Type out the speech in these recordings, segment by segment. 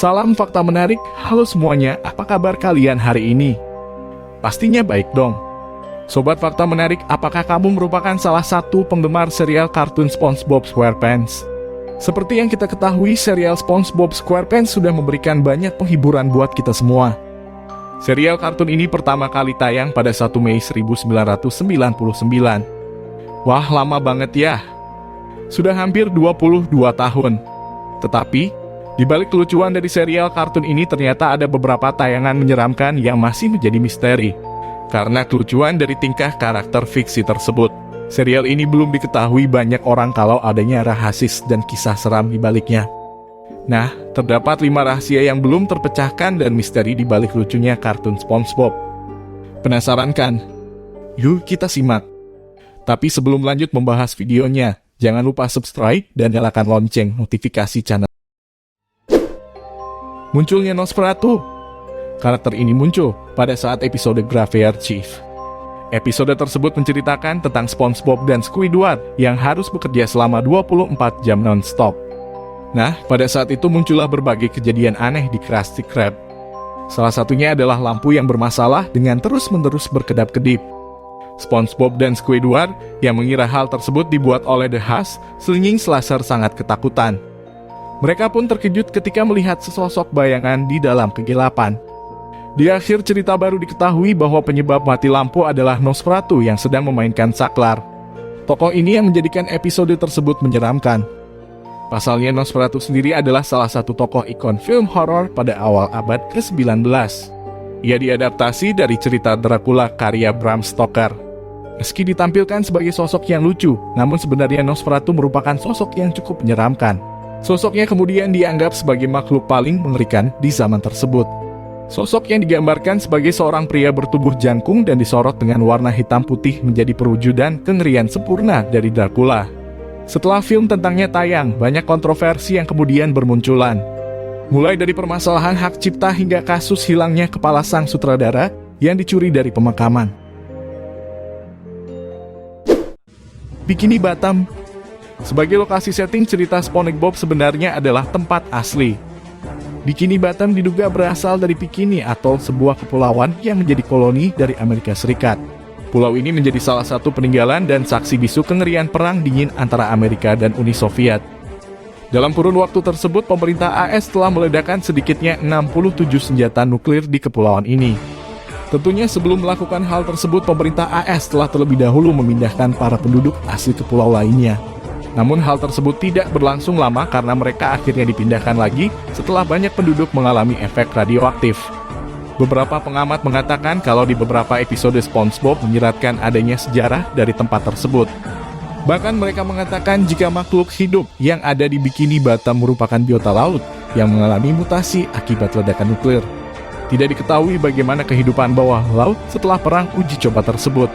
Salam fakta menarik, halo semuanya, apa kabar kalian hari ini? Pastinya baik dong. Sobat fakta menarik, apakah kamu merupakan salah satu penggemar serial kartun SpongeBob SquarePants? Seperti yang kita ketahui, serial SpongeBob SquarePants sudah memberikan banyak penghiburan buat kita semua. Serial kartun ini pertama kali tayang pada 1 Mei 1999. Wah, lama banget ya. Sudah hampir 22 tahun. Tetapi, di balik kelucuan dari serial kartun ini ternyata ada beberapa tayangan menyeramkan yang masih menjadi misteri. Karena kelucuan dari tingkah karakter fiksi tersebut, serial ini belum diketahui banyak orang kalau adanya rahasia dan kisah seram di baliknya. Nah, terdapat 5 rahasia yang belum terpecahkan dan misteri di balik lucunya kartun SpongeBob. Penasaran kan? Yuk kita simak. Tapi sebelum lanjut membahas videonya, jangan lupa subscribe dan nyalakan lonceng notifikasi channel. Munculnya Nosferatu. Karakter ini muncul pada saat episode Graveyard Shift. Episode tersebut menceritakan tentang SpongeBob dan Squidward yang harus bekerja selama 24 jam non-stop. Nah, pada saat itu muncullah berbagai kejadian aneh di Krusty Krab. Salah satunya adalah lampu yang bermasalah dengan terus-menerus berkedap-kedip. SpongeBob dan Squidward yang mengira hal tersebut dibuat oleh The Husk, Slinging Slasher sangat ketakutan. Mereka pun terkejut ketika melihat sesosok bayangan di dalam kegelapan. Di akhir cerita baru diketahui bahwa penyebab mati lampu adalah Nosferatu yang sedang memainkan saklar. Tokoh ini yang menjadikan episode tersebut menyeramkan. Pasalnya Nosferatu sendiri adalah salah satu tokoh ikon film horor pada awal abad ke-19. Ia diadaptasi dari cerita Dracula karya Bram Stoker. Meski ditampilkan sebagai sosok yang lucu, namun sebenarnya Nosferatu merupakan sosok yang cukup menyeramkan. Sosoknya kemudian dianggap sebagai makhluk paling mengerikan di zaman tersebut. Sosok yang digambarkan sebagai seorang pria bertubuh jangkung dan disorot dengan warna hitam putih menjadi perwujudan kengerian sempurna dari Dracula. Setelah film tentangnya tayang, banyak kontroversi yang kemudian bermunculan. Mulai dari permasalahan hak cipta hingga kasus hilangnya kepala sang sutradara yang dicuri dari pemakaman. Bikini Bottom. Sebagai lokasi setting cerita SpongeBob sebenarnya adalah tempat asli. Bikini Bottom diduga berasal dari Bikini atau sebuah kepulauan yang menjadi koloni dari Amerika Serikat. Pulau ini menjadi salah satu peninggalan dan saksi bisu kengerian perang dingin antara Amerika dan Uni Soviet. Dalam kurun waktu tersebut, pemerintah AS telah meledakkan sedikitnya 67 senjata nuklir di kepulauan ini. Tentunya sebelum melakukan hal tersebut, pemerintah AS telah terlebih dahulu memindahkan para penduduk asli ke pulau lainnya. Namun hal tersebut tidak berlangsung lama karena mereka akhirnya dipindahkan lagi setelah banyak penduduk mengalami efek radioaktif. Beberapa pengamat mengatakan kalau di beberapa episode SpongeBob menyiratkan adanya sejarah dari tempat tersebut. Bahkan mereka mengatakan jika makhluk hidup yang ada di Bikini Bottom merupakan biota laut yang mengalami mutasi akibat ledakan nuklir. Tidak diketahui bagaimana kehidupan bawah laut setelah perang uji coba tersebut.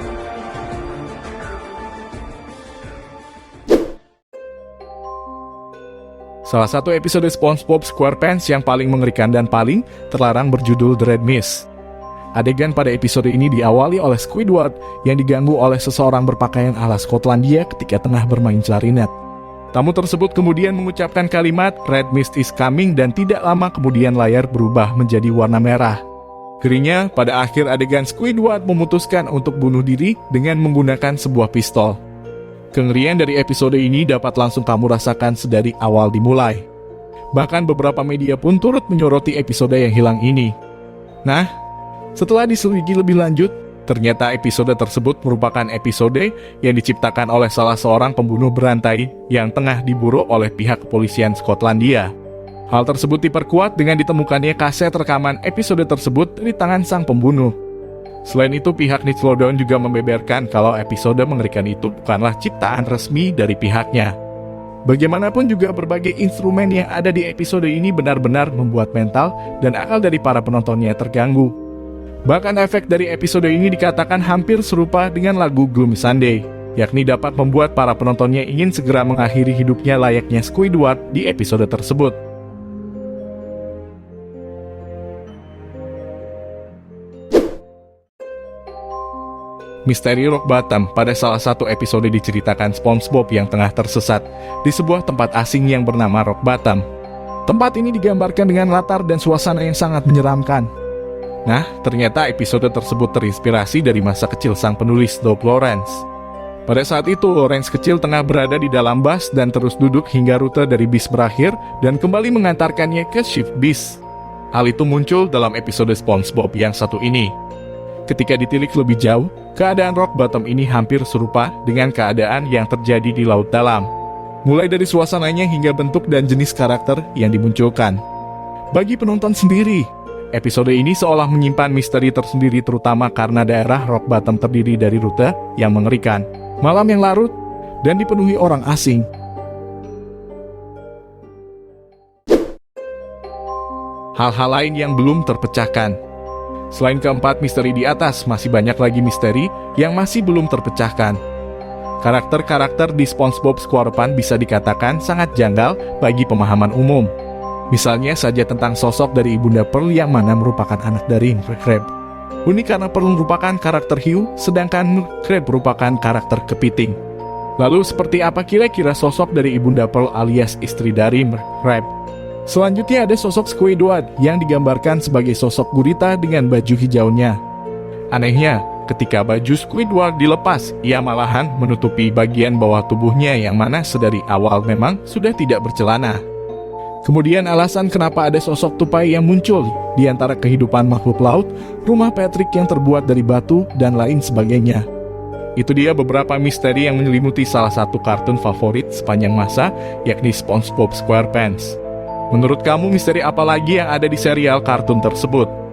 Salah satu episode SpongeBob SquarePants yang paling mengerikan dan paling terlarang berjudul The Red Mist. Adegan pada episode ini diawali oleh Squidward yang diganggu oleh seseorang berpakaian ala Skotlandia ketika tengah bermain klarinet. Tamu tersebut kemudian mengucapkan kalimat "Red Mist is coming" dan tidak lama kemudian layar berubah menjadi warna merah. Akhirnya, pada akhir adegan Squidward memutuskan untuk bunuh diri dengan menggunakan sebuah pistol. Kengerian dari episode ini dapat langsung kamu rasakan sedari awal dimulai. Bahkan beberapa media pun turut menyoroti episode yang hilang ini. Nah, setelah diselidiki lebih lanjut, ternyata episode tersebut merupakan episode yang diciptakan oleh salah seorang pembunuh berantai yang tengah diburu oleh pihak kepolisian Skotlandia. Hal tersebut diperkuat dengan ditemukannya kaset rekaman episode tersebut dari tangan sang pembunuh. Selain itu, pihak Nickelodeon juga membeberkan kalau episode mengerikan itu bukanlah ciptaan resmi dari pihaknya. Bagaimanapun juga berbagai instrumen yang ada di episode ini benar-benar membuat mental dan akal dari para penontonnya terganggu. Bahkan efek dari episode ini dikatakan hampir serupa dengan lagu Gloomy Sunday, yakni dapat membuat para penontonnya ingin segera mengakhiri hidupnya layaknya Squidward di episode tersebut. Misteri Rock Bottom. Pada salah satu episode diceritakan SpongeBob yang tengah tersesat di sebuah tempat asing yang bernama Rock Bottom. Tempat ini digambarkan dengan latar dan suasana yang sangat menyeramkan. Nah, ternyata episode tersebut terinspirasi dari masa kecil sang penulis Doug Lawrence. Pada saat itu, Lawrence kecil tengah berada di dalam bus dan terus duduk hingga rute dari bis berakhir dan kembali mengantarkannya ke shift bis. Hal itu muncul dalam episode SpongeBob yang satu ini. Ketika ditilik lebih jauh, keadaan rock bottom ini hampir serupa dengan keadaan yang terjadi di laut dalam. Mulai dari suasananya hingga bentuk dan jenis karakter yang dimunculkan. Bagi penonton sendiri, episode ini seolah menyimpan misteri tersendiri terutama karena daerah rock bottom terdiri dari rute yang mengerikan, malam yang larut, dan dipenuhi orang asing. Hal-hal lain yang belum terpecahkan. Selain keempat misteri di atas, masih banyak lagi misteri yang masih belum terpecahkan. Karakter-karakter di SpongeBob SquarePants bisa dikatakan sangat janggal bagi pemahaman umum. Misalnya saja tentang sosok dari Ibunda Pearl yang mana merupakan anak dari Crab. Unik karena Pearl merupakan karakter hiu, sedangkan Crab merupakan karakter kepiting. Lalu seperti apa kira-kira sosok dari Ibunda Pearl alias istri dari Crab? Selanjutnya ada sosok Squidward yang digambarkan sebagai sosok gurita dengan baju hijaunya. Anehnya, ketika baju Squidward dilepas, ia malahan menutupi bagian bawah tubuhnya yang mana sedari awal memang sudah tidak bercelana. Kemudian alasan kenapa ada sosok tupai yang muncul di antara kehidupan makhluk laut, rumah Patrick yang terbuat dari batu, dan lain sebagainya. Itu dia beberapa misteri yang menyelimuti salah satu kartun favorit sepanjang masa, yakni SpongeBob SquarePants. Menurut kamu misteri apa lagi yang ada di serial kartun tersebut?